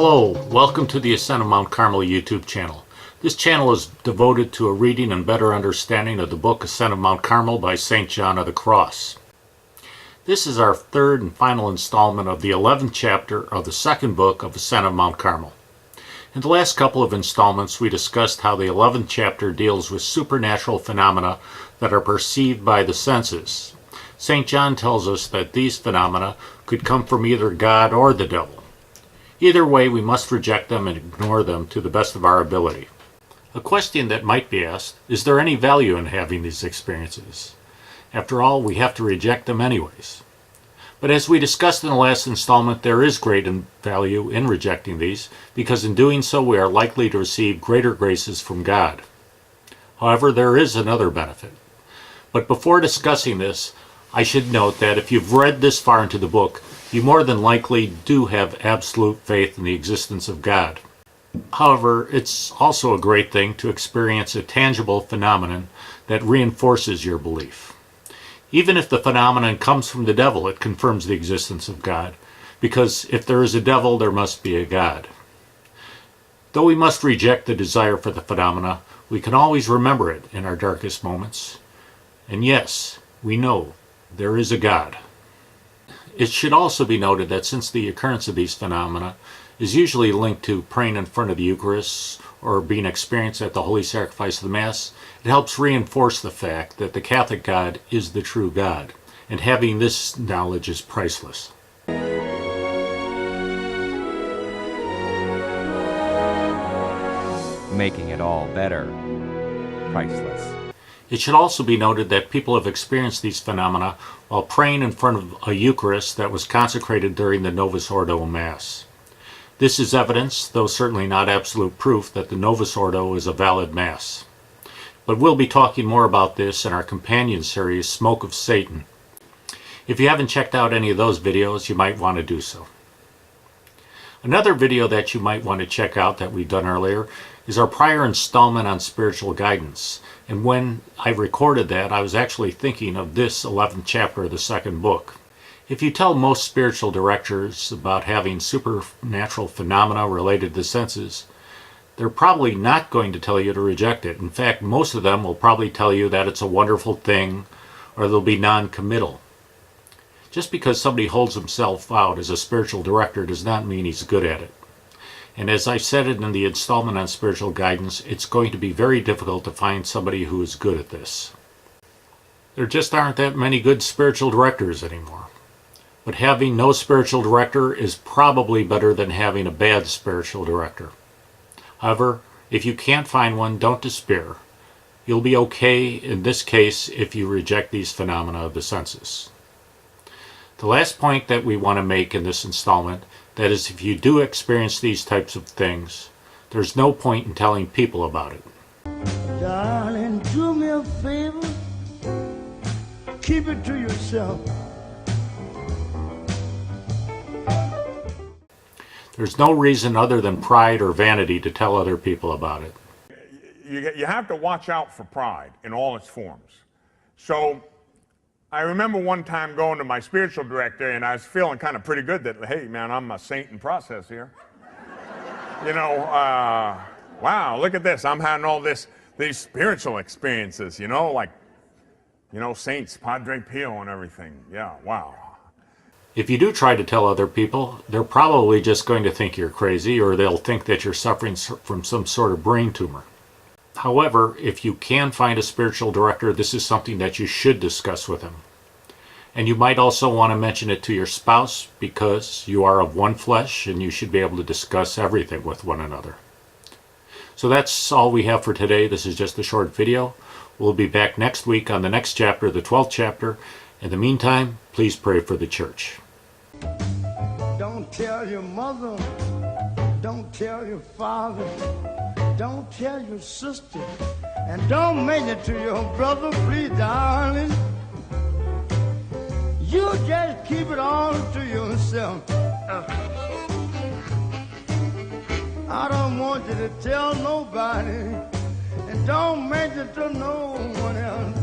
Hello, welcome to the Ascent of Mount Carmel YouTube channel. This channel is devoted to a reading and better understanding of the book Ascent of Mount Carmel by St. John of the Cross. This is our third and final installment of the 11th chapter of the second book of Ascent of Mount Carmel. In the last couple of installments we discussed how the 11th chapter deals with supernatural phenomena that are perceived by the senses. St. John tells us that these phenomena could come from either God or the devil. Either way, we must reject them and ignore them to the best of our ability. A question that might be asked, is there any value in having these experiences? After all, we have to reject them anyways. But as we discussed in the last installment, there is great value in rejecting these, because in doing so we are likely to receive greater graces from God. However, there is another benefit. But before discussing this, I should note that if you've read this far into the book, you more than likely do have absolute faith in the existence of God. However, it's also a great thing to experience a tangible phenomenon that reinforces your belief. Even if the phenomenon comes from the devil, it confirms the existence of God, because if there is a devil, there must be a God. Though we must reject the desire for the phenomena, we can always remember it in our darkest moments. And yes, we know there is a God. It should also be noted that since the occurrence of these phenomena is usually linked to praying in front of the Eucharist or being experienced at the Holy Sacrifice of the Mass, it helps reinforce the fact that the Catholic God is the true God, and having this knowledge is priceless. Making it all better. Priceless. It should also be noted that people have experienced these phenomena while praying in front of a Eucharist that was consecrated during the Novus Ordo Mass. This is evidence, though certainly not absolute proof, that the Novus Ordo is a valid Mass. But we'll be talking more about this in our companion series, Smoke of Satan. If you haven't checked out any of those videos, you might want to do so. Another video that you might want to check out that we've done earlier is our prior installment on spiritual guidance. And when I recorded that, I was actually thinking of this 11th chapter of the second book. If you tell most spiritual directors about having supernatural phenomena related to the senses, they're probably not going to tell you to reject it. In fact, most of them will probably tell you that it's a wonderful thing, or they'll be non-committal. Just because somebody holds himself out as a spiritual director does not mean he's good at it. And as I said it in the installment on spiritual guidance, it's going to be very difficult to find somebody who is good at this. There just aren't that many good spiritual directors anymore. But having no spiritual director is probably better than having a bad spiritual director. However, if you can't find one, don't despair. You'll be okay in this case if you reject these phenomena of the senses. The last point that we want to make in this installment, that is, if you do experience these types of things, there's no point in telling people about it. Darling, do me a favor, keep it to yourself. There's no reason other than pride or vanity to tell other people about it. You have to watch out for pride in all its forms. So I remember one time going to my spiritual director and I was feeling kind of pretty good that, hey man, I'm a saint in process here. You know, wow, look at this. I'm having all these spiritual experiences, you know, like, you know, saints, Padre Pio and everything. Yeah, wow. If you do try to tell other people, they're probably just going to think you're crazy, or they'll think that you're suffering from some sort of brain tumor. However, if you can find a spiritual director, this is something that you should discuss with him. And you might also want to mention it to your spouse, because you are of one flesh and you should be able to discuss everything with one another. So that's all we have for today. This is just a short video. We'll be back next week on the next chapter, the 12th chapter. In the meantime, please pray for the church. Don't tell your mother, don't tell your father, don't tell your sister, and don't mention it to your brother, please, darling. You just keep it all to yourself. I don't want you to tell nobody, and don't mention it to no one else.